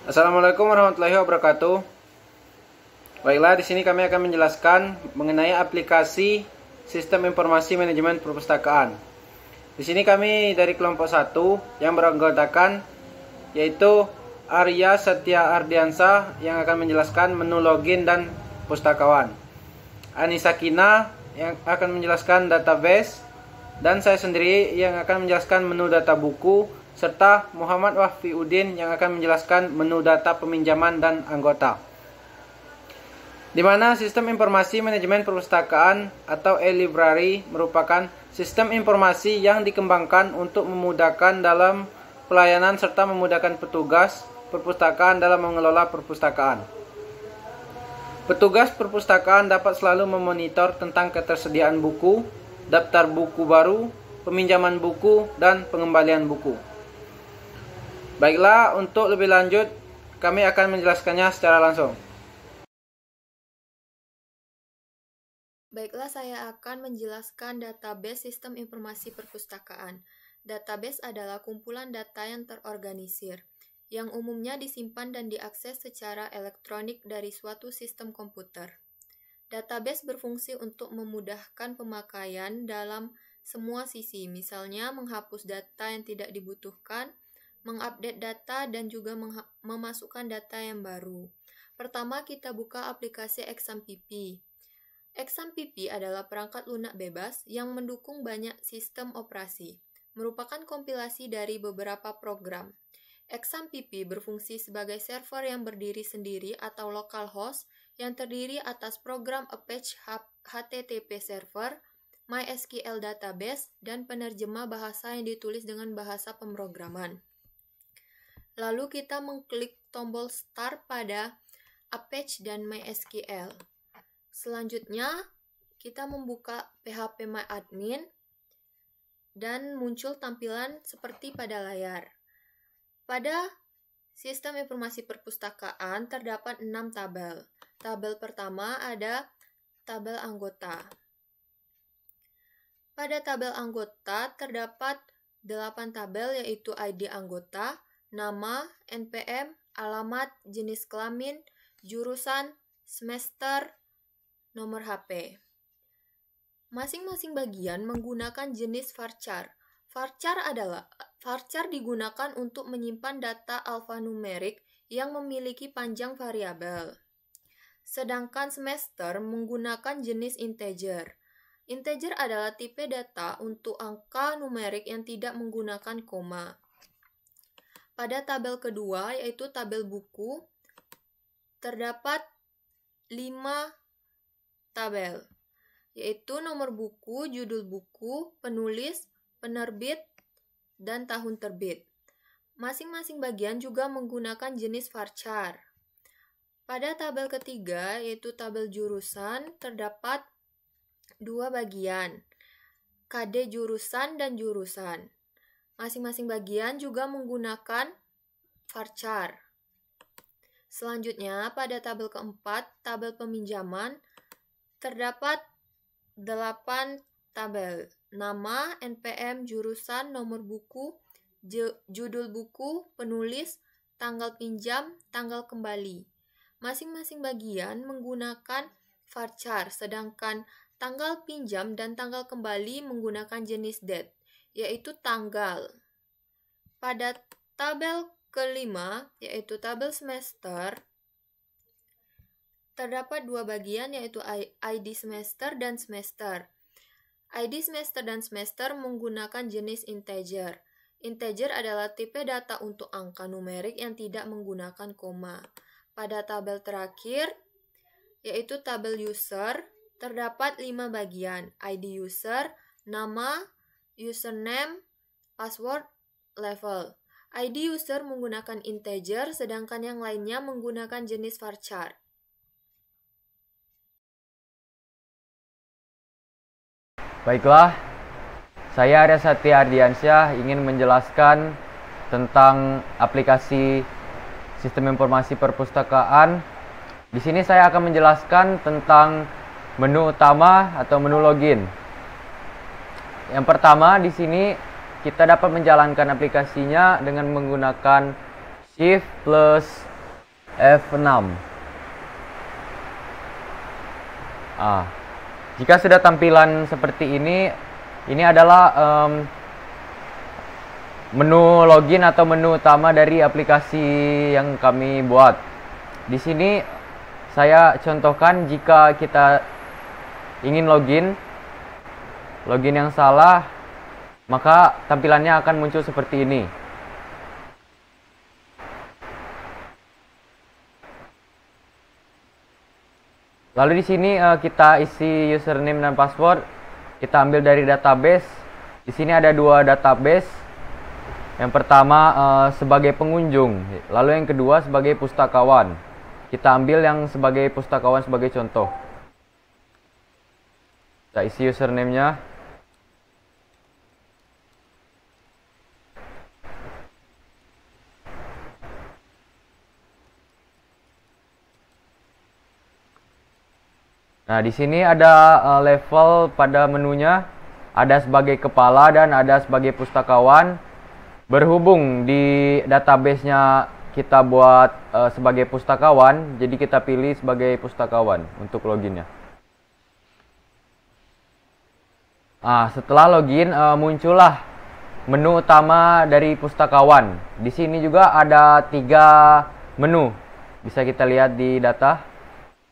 Assalamualaikum warahmatullahi wabarakatuh. Baiklah, di sini kami akan menjelaskan mengenai aplikasi Sistem Informasi Manajemen Perpustakaan. Di sini kami dari kelompok 1 yang beranggotakan yaitu Arya Setia Ardiansa yang akan menjelaskan menu login dan pustakawan, Anissa Kina yang akan menjelaskan database, dan saya sendiri yang akan menjelaskan menu data buku, serta Muhammad Wahfiuddin yang akan menjelaskan menu data peminjaman dan anggota. Di mana Sistem Informasi Manajemen Perpustakaan atau e-library merupakan sistem informasi yang dikembangkan untuk memudahkan dalam pelayanan serta memudahkan petugas perpustakaan dalam mengelola perpustakaan. Petugas perpustakaan dapat selalu memonitor tentang ketersediaan buku, daftar buku baru, peminjaman buku, dan pengembalian buku. Baiklah, untuk lebih lanjut kami akan menjelaskannya secara langsung. Baiklah, saya akan menjelaskan database sistem informasi perpustakaan. Database adalah kumpulan data yang terorganisir, yang umumnya disimpan dan diakses secara elektronik dari suatu sistem komputer. Database berfungsi untuk memudahkan pemakaian dalam semua sisi, misalnya menghapus data yang tidak dibutuhkan, mengupdate data, dan juga memasukkan data yang baru. Pertama, kita buka aplikasi XAMPP. XAMPP adalah perangkat lunak bebas yang mendukung banyak sistem operasi, merupakan kompilasi dari beberapa program. XAMPP berfungsi sebagai server yang berdiri sendiri atau localhost yang terdiri atas program Apache HTTP server, MySQL database, dan penerjemah bahasa yang ditulis dengan bahasa pemrograman. Lalu kita mengklik tombol Start pada Apache dan MySQL. Selanjutnya, kita membuka phpMyAdmin dan muncul tampilan seperti pada layar. Pada sistem informasi perpustakaan terdapat 6 tabel. Tabel pertama ada tabel anggota. Pada tabel anggota terdapat 8 tabel, yaitu ID anggota, nama, NPM, alamat, jenis kelamin, jurusan, semester, nomor HP. Masing-masing bagian menggunakan jenis varchar. Varchar digunakan untuk menyimpan data alfanumerik yang memiliki panjang variabel. Sedangkan semester menggunakan jenis integer. Integer adalah tipe data untuk angka numerik yang tidak menggunakan koma. Pada tabel kedua, yaitu tabel buku, terdapat 5 tabel, yaitu nomor buku, judul buku, penulis, penerbit, dan tahun terbit. Masing-masing bagian juga menggunakan jenis varchar. Pada tabel ketiga, yaitu tabel jurusan, terdapat 2 bagian, KD jurusan dan jurusan. Masing-masing bagian juga menggunakan varchar. Selanjutnya, pada tabel keempat, tabel peminjaman, terdapat 8 tabel, nama, NPM, jurusan, nomor buku, judul buku, penulis, tanggal pinjam, tanggal kembali. Masing-masing bagian menggunakan varchar, sedangkan tanggal pinjam dan tanggal kembali menggunakan jenis date, yaitu tanggal. Pada tabel kelima, yaitu tabel semester, terdapat 2 bagian, yaitu ID semester dan semester. ID semester dan semester menggunakan jenis integer. Integer adalah tipe data untuk angka numerik yang tidak menggunakan koma. Pada tabel terakhir, yaitu tabel user, terdapat 5 bagian, ID user, nama, username, password, level. ID user menggunakan integer, sedangkan yang lainnya menggunakan jenis varchar. Baiklah, saya Arya Setia Ardiansyah ingin menjelaskan tentang aplikasi Sistem Informasi Perpustakaan. Di sini saya akan menjelaskan tentang menu utama atau menu login. Yang pertama, di sini kita dapat menjalankan aplikasinya dengan menggunakan Shift plus F6. Jika sudah tampilan seperti ini adalah menu login atau menu utama dari aplikasi yang kami buat. Di sini saya contohkan jika kita ingin login yang salah, maka tampilannya akan muncul seperti ini. Lalu di sini kita isi username dan password. Kita ambil dari database. Di sini ada dua database. Yang pertama sebagai pengunjung, lalu yang kedua sebagai pustakawan. Kita ambil yang sebagai pustakawan sebagai contoh. Kita isi username-nya. Nah, di sini ada level pada menunya, ada sebagai kepala dan ada sebagai pustakawan. Berhubung di database-nya kita buat sebagai pustakawan, jadi kita pilih sebagai pustakawan untuk loginnya. Setelah login, muncullah menu utama dari pustakawan. Di sini juga ada 3 menu, bisa kita lihat di data.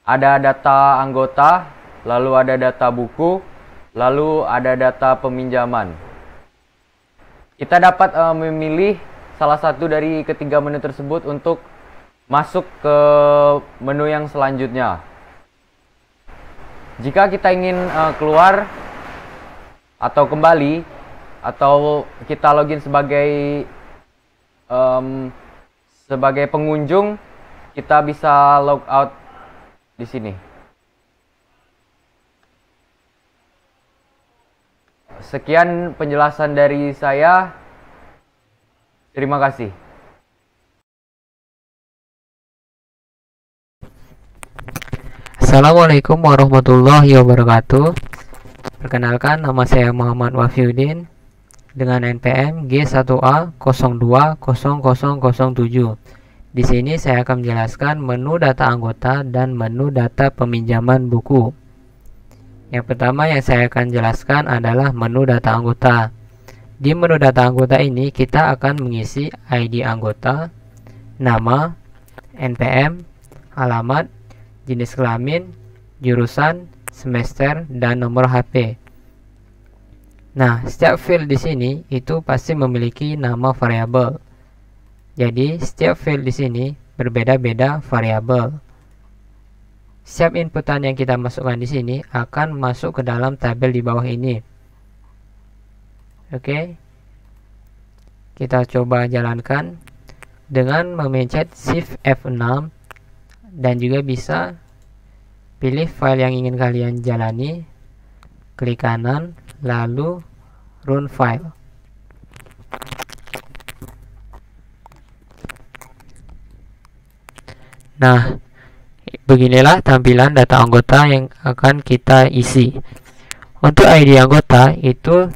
Ada data anggota, lalu ada data buku, lalu ada data peminjaman. Kita dapat memilih salah satu dari ketiga menu tersebut untuk masuk ke menu yang selanjutnya. Jika kita ingin keluar atau kembali, atau kita login sebagai pengunjung, kita bisa log out di sini. Sekian penjelasan dari saya. Terima kasih. Assalamualaikum warahmatullahi wabarakatuh. Perkenalkan, nama saya Muhammad Wafiuddin dengan NPM G1A020007. Di sini saya akan menjelaskan menu data anggota dan menu data peminjaman buku. Yang pertama yang saya akan jelaskan adalah menu data anggota. Di menu data anggota ini kita akan mengisi ID anggota, nama, NPM, alamat, jenis kelamin, jurusan, semester, dan nomor HP. Nah, setiap field di sini itu pasti memiliki nama variabel. Jadi, setiap field di sini berbeda-beda variabel. Setiap inputan yang kita masukkan di sini akan masuk ke dalam tabel di bawah ini. Oke. Kita coba jalankan dengan memencet Shift F6 dan juga bisa pilih file yang ingin kalian jalani. Klik kanan, lalu Run File. Nah, beginilah tampilan data anggota yang akan kita isi. Untuk ID anggota itu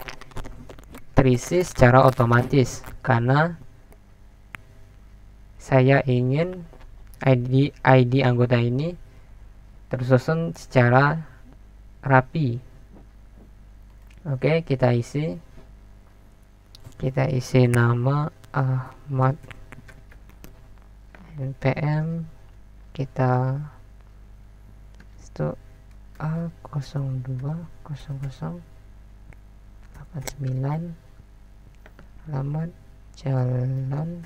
terisi secara otomatis karena saya ingin ID anggota ini tersusun secara rapi. Oke, kita isi nama Ahmad, NPM kita itu A020089, alamat Jalan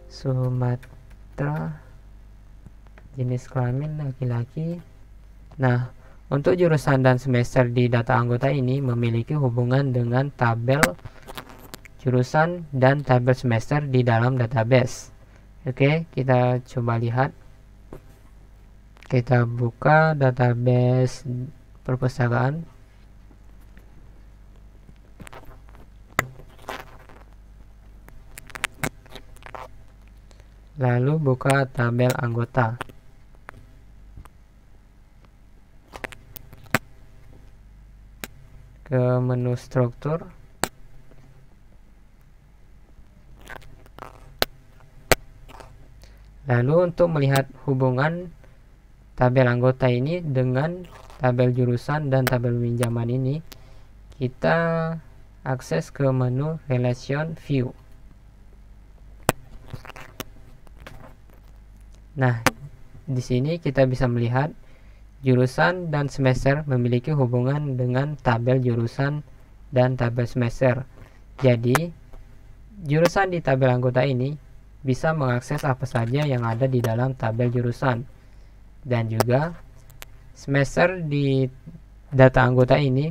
Sumatera, jenis kelamin laki-laki. Nah, untuk jurusan dan semester di data anggota ini memiliki hubungan dengan tabel jurusan dan tabel semester di dalam database. Oke, kita coba lihat. Kita buka database perpustakaan. Lalu buka tabel anggota. Ke menu struktur. Lalu untuk melihat hubungan tabel anggota ini dengan tabel jurusan dan tabel pinjaman ini, kita akses ke menu Relation View. Nah, di sini kita bisa melihat jurusan dan semester memiliki hubungan dengan tabel jurusan dan tabel semester. Jadi, jurusan di tabel anggota ini bisa mengakses apa saja yang ada di dalam tabel jurusan, dan juga semester di data anggota ini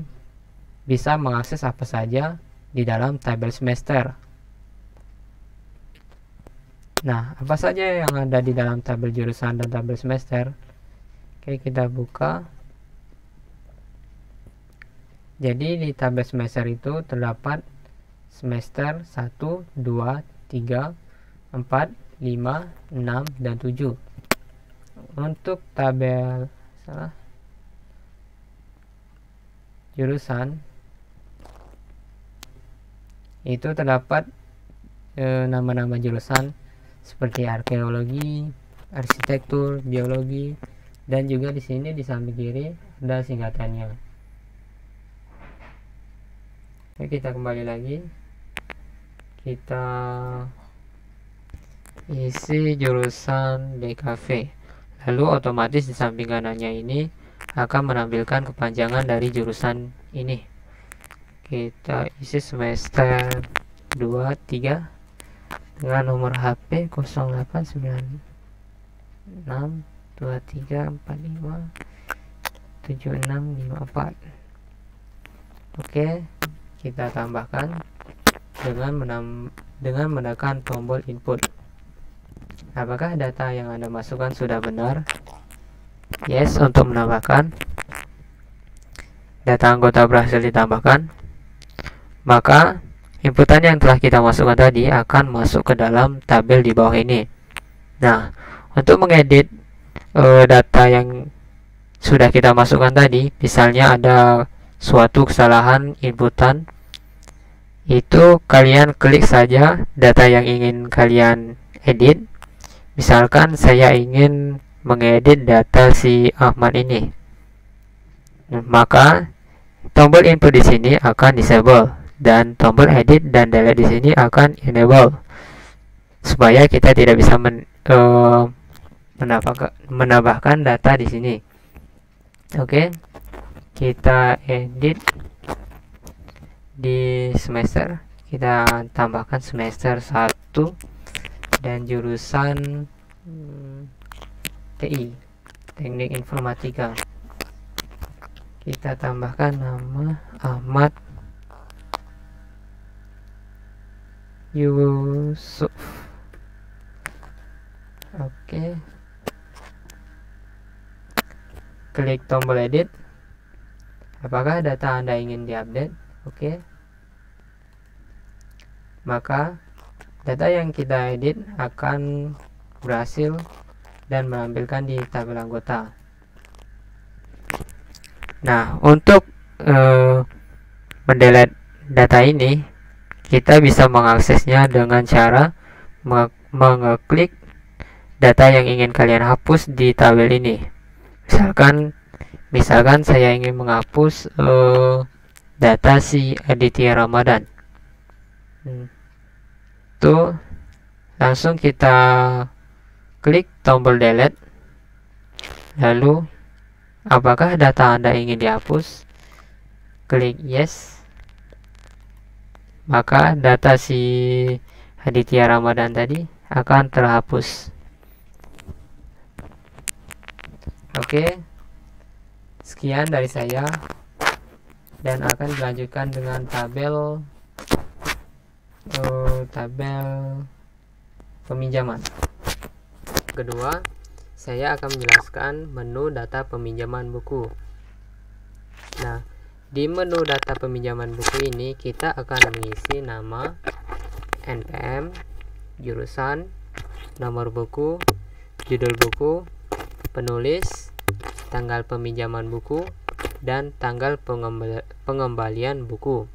bisa mengakses apa saja di dalam tabel semester. Nah, apa saja yang ada di dalam tabel jurusan dan tabel semester? Oke, kita buka. Jadi di tabel semester itu terdapat semester 1, 2, 3, 4, 5, 6, dan 7. Untuk tabel jurusan itu terdapat nama-nama jurusan seperti arkeologi, arsitektur, biologi, dan juga di sini di samping kiri ada singkatannya. Oke, kita kembali lagi. Kita isi jurusan DKV. Lalu otomatis di samping kanannya ini akan menampilkan kepanjangan dari jurusan ini. Kita isi semester 2, 3 dengan nomor HP 089623457654. Oke, kita tambahkan dengan menekan tombol input. Apakah data yang Anda masukkan sudah benar? Yes, untuk menambahkan data anggota berhasil ditambahkan, maka inputan yang telah kita masukkan tadi akan masuk ke dalam tabel di bawah ini. Nah, untuk mengedit data yang sudah kita masukkan tadi, misalnya ada suatu kesalahan inputan, itu kalian klik saja data yang ingin kalian edit. Misalkan saya ingin mengedit data si Ahmad ini, maka tombol input di sini akan disable dan tombol edit dan delete di sini akan enable, supaya kita tidak bisa menambahkan data di sini. Oke, kita edit di semester, kita tambahkan semester 1 dan jurusan TI, Teknik Informatika. Kita tambahkan nama Ahmad Yusuf. Oke, klik tombol edit. Apakah data Anda ingin diupdate? Oke, maka data yang kita edit akan berhasil dan menampilkan di tabel anggota. Nah, untuk mendelete data ini, kita bisa mengaksesnya dengan cara mengeklik data yang ingin kalian hapus di tabel ini. Misalkan saya ingin menghapus data si Aditya Ramadan. Tuh, langsung kita klik tombol delete. Lalu, apakah data Anda ingin dihapus? Klik yes. Maka data si Aditya Ramadan tadi akan terhapus. Oke, sekian dari saya, dan akan dilanjutkan dengan tabel peminjaman. Kedua, saya akan menjelaskan menu data peminjaman buku. Nah, di menu data peminjaman buku ini kita akan mengisi nama, NPM, jurusan, nomor buku, judul buku, penulis, tanggal peminjaman buku, dan tanggal pengembalian buku.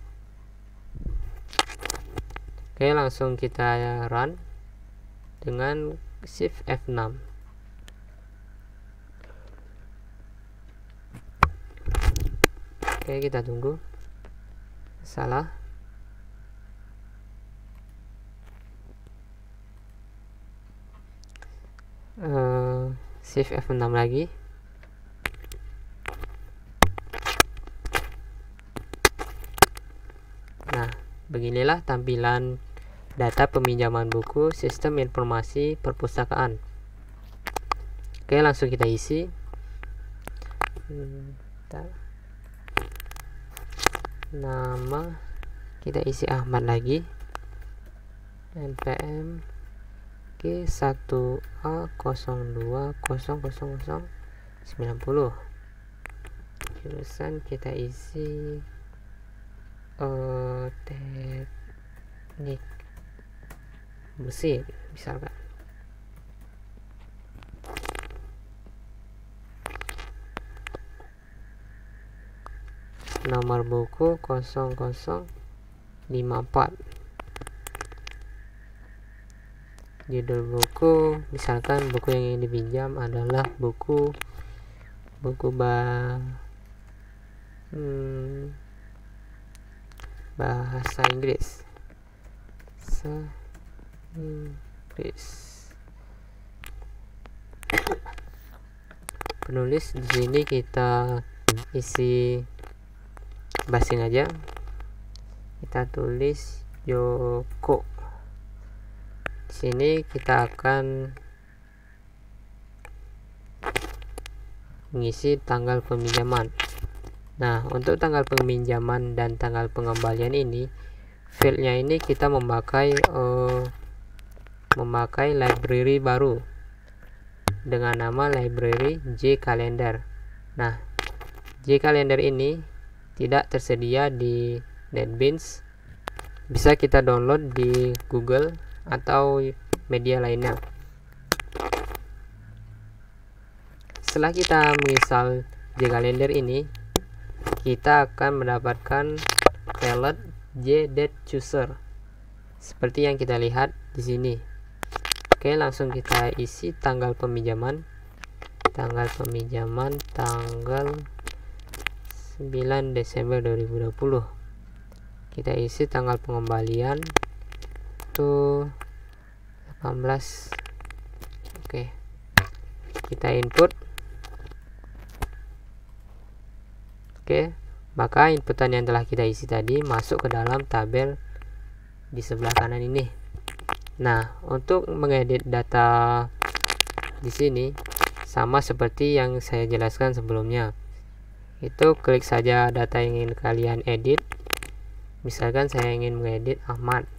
Oke, langsung kita run dengan Shift F6. Oke, kita tunggu. Salah. Shift F6 lagi. Nah, beginilah tampilan data peminjaman buku sistem informasi perpustakaan. Oke, langsung kita isi. Nama kita isi Ahmad lagi, npm G1A02000090. Jurusan kita isi teknik mesin misalkan. Nomor buku 0054. Judul buku, misalkan buku yang ingin dipinjam adalah buku bahasa Inggris. Penulis di sini kita isi basing aja. Kita tulis Joko. Di sini kita akan mengisi tanggal peminjaman. Nah, untuk tanggal peminjaman dan tanggal pengembalian ini, fieldnya ini kita memakai library baru dengan nama library JCalendar. Nah, JCalendar ini tidak tersedia di NetBeans, bisa kita download di Google atau media lainnya. Setelah kita menginstal JCalendar ini, kita akan mendapatkan palette JDateChooser seperti yang kita lihat di sini. Oke, langsung kita isi tanggal peminjaman. Tanggal 9 Desember 2020. Kita isi tanggal pengembalian tuh 18. Oke. Kita input. Oke, maka inputan yang telah kita isi tadi masuk ke dalam tabel di sebelah kanan ini. Nah, untuk mengedit data di sini sama seperti yang saya jelaskan sebelumnya. Itu klik saja data yang ingin kalian edit. Misalkan saya ingin mengedit Ahmad.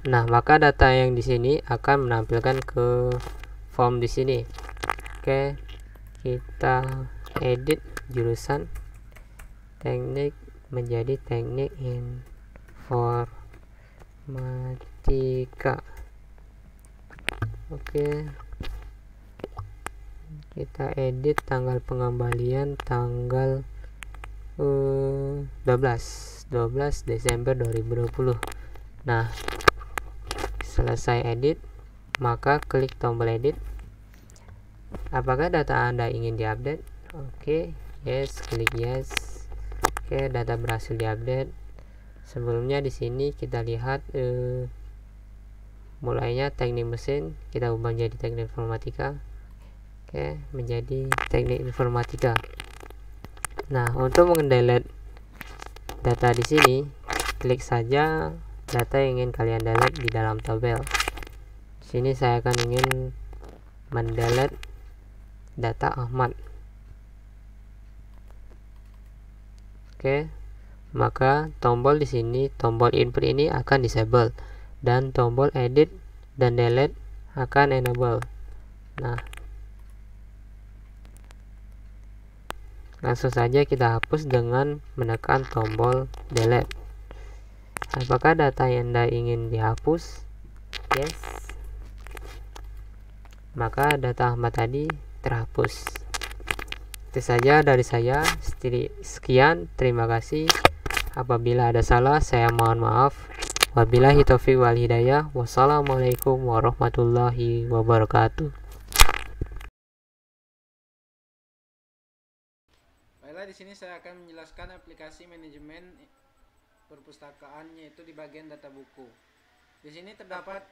Nah, maka data yang di sini akan menampilkan ke form di sini. Oke, kita edit jurusan teknik menjadi teknik informatika. Oke, kita edit tanggal pengembalian tanggal 12 Desember 2020. Nah, selesai edit, maka klik tombol edit. Apakah data Anda ingin diupdate? Oke, yes, klik yes. Oke, data berhasil diupdate. Sebelumnya di sini kita lihat mulainya teknik mesin, kita ubah jadi teknik informatika. Oke, menjadi teknik informatika. Nah, untuk mendelete data di sini, klik saja data yang ingin kalian delete di dalam tabel. Di sini saya akan ingin mendelete data Ahmad. Oke, maka tombol di sini, tombol input ini akan disable dan tombol edit dan delete akan enable. Nah, langsung saja kita hapus dengan menekan tombol delete. Apakah data yang Anda ingin dihapus? Yes. Maka data Ahmad tadi terhapus. Itu saja dari saya. Sekian, terima kasih. Apabila ada salah, saya mohon maaf. Wabillahi taufiq wal hidayah. Wassalamualaikum warahmatullahi wabarakatuh. Baiklah, di sini saya akan menjelaskan aplikasi manajemen perpustakaan, yaitu di bagian data buku. Di sini terdapat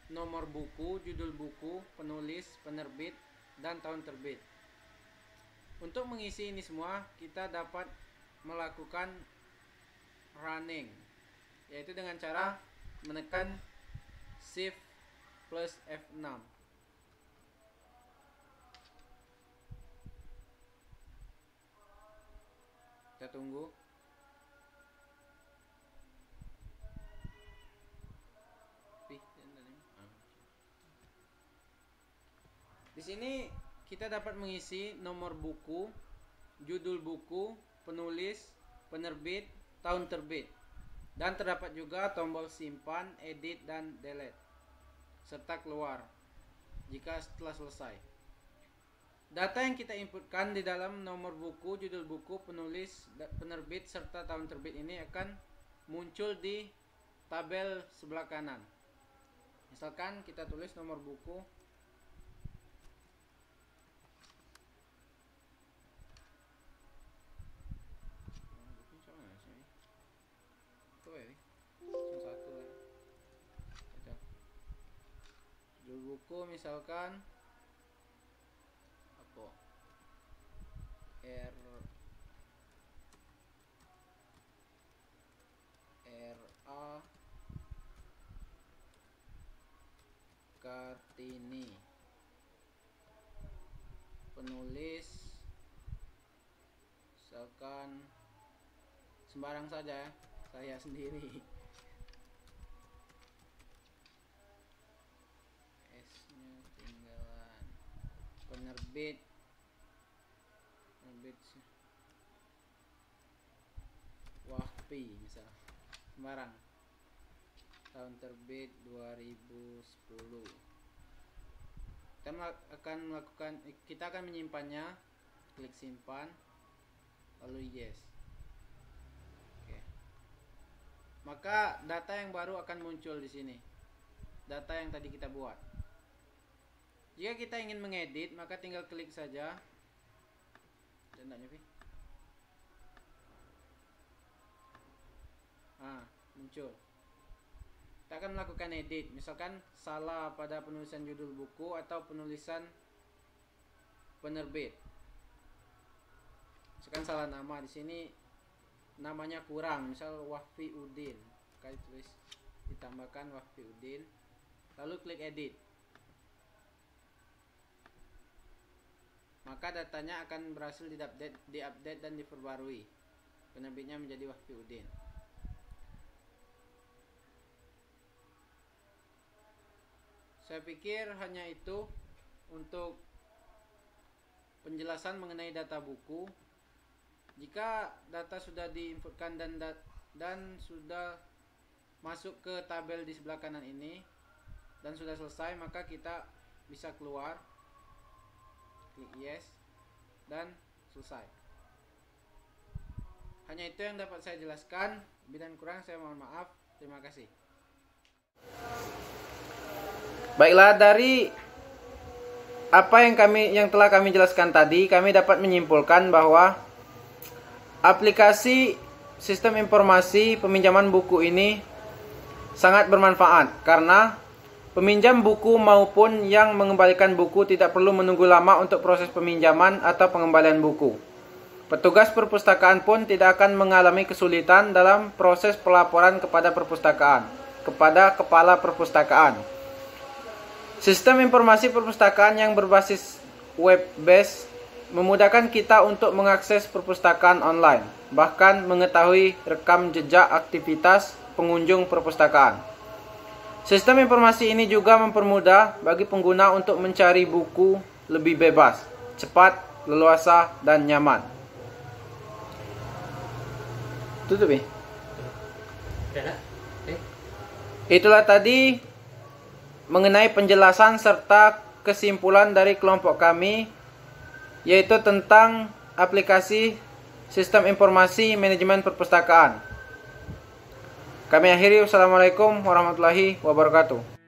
nomor buku, judul buku, penulis, penerbit, dan tahun terbit. Untuk mengisi ini semua, kita dapat melakukan running, yaitu dengan cara menekan Shift plus F6. Kita tunggu. Di sini kita dapat mengisi nomor buku, judul buku, penulis, penerbit, tahun terbit. Dan terdapat juga tombol simpan, edit, dan delete, serta keluar jika setelah selesai. Data yang kita inputkan di dalam nomor buku, judul buku, penulis, penerbit, serta tahun terbit ini akan muncul di tabel sebelah kanan. Misalkan kita tulis nomor buku, judul buku misalkan apa, R.A. Kartini, penulis misalkan sembarang saja ya, saya sendiri. S-nya tinggalan. Penerbit Wahpi misal, sembarang. Tahun terbit 2010. Kita akan menyimpannya. Klik simpan, lalu yes. Oke. Maka data yang baru akan muncul di sini. Data yang tadi kita buat. Jika kita ingin mengedit, maka tinggal klik saja. Muncul. Kita akan melakukan edit. Misalkan salah pada penulisan judul buku atau penulisan penerbit. Misalkan salah nama, di sini namanya kurang, misal Wahfi Udin. Kali tulis ditambahkan Wahfi Udin. Lalu klik edit. Maka datanya akan berhasil diupdate dan diperbarui. Penerbitnya menjadi Wahfi Udin. Saya pikir hanya itu untuk penjelasan mengenai data buku. Jika data sudah diinputkan dan sudah masuk ke tabel di sebelah kanan ini dan sudah selesai, maka kita bisa keluar, klik yes, dan selesai. Hanya itu yang dapat saya jelaskan. Lebih dan kurang saya mohon maaf. Terima kasih. Baiklah, dari apa yang telah kami jelaskan tadi, kami dapat menyimpulkan bahwa aplikasi sistem informasi peminjaman buku ini sangat bermanfaat karena peminjam buku maupun yang mengembalikan buku tidak perlu menunggu lama untuk proses peminjaman atau pengembalian buku. Petugas perpustakaan pun tidak akan mengalami kesulitan dalam proses pelaporan kepada kepala perpustakaan. Sistem informasi perpustakaan yang berbasis web-based memudahkan kita untuk mengakses perpustakaan online, bahkan mengetahui rekam jejak aktivitas pengunjung perpustakaan. Sistem informasi ini juga mempermudah bagi pengguna untuk mencari buku lebih bebas, cepat, leluasa, dan nyaman. Tutup ya? Itulah tadi mengenai penjelasan serta kesimpulan dari kelompok kami, yaitu tentang aplikasi sistem informasi manajemen perpustakaan. Kami akhiri, wassalamualaikum warahmatullahi wabarakatuh.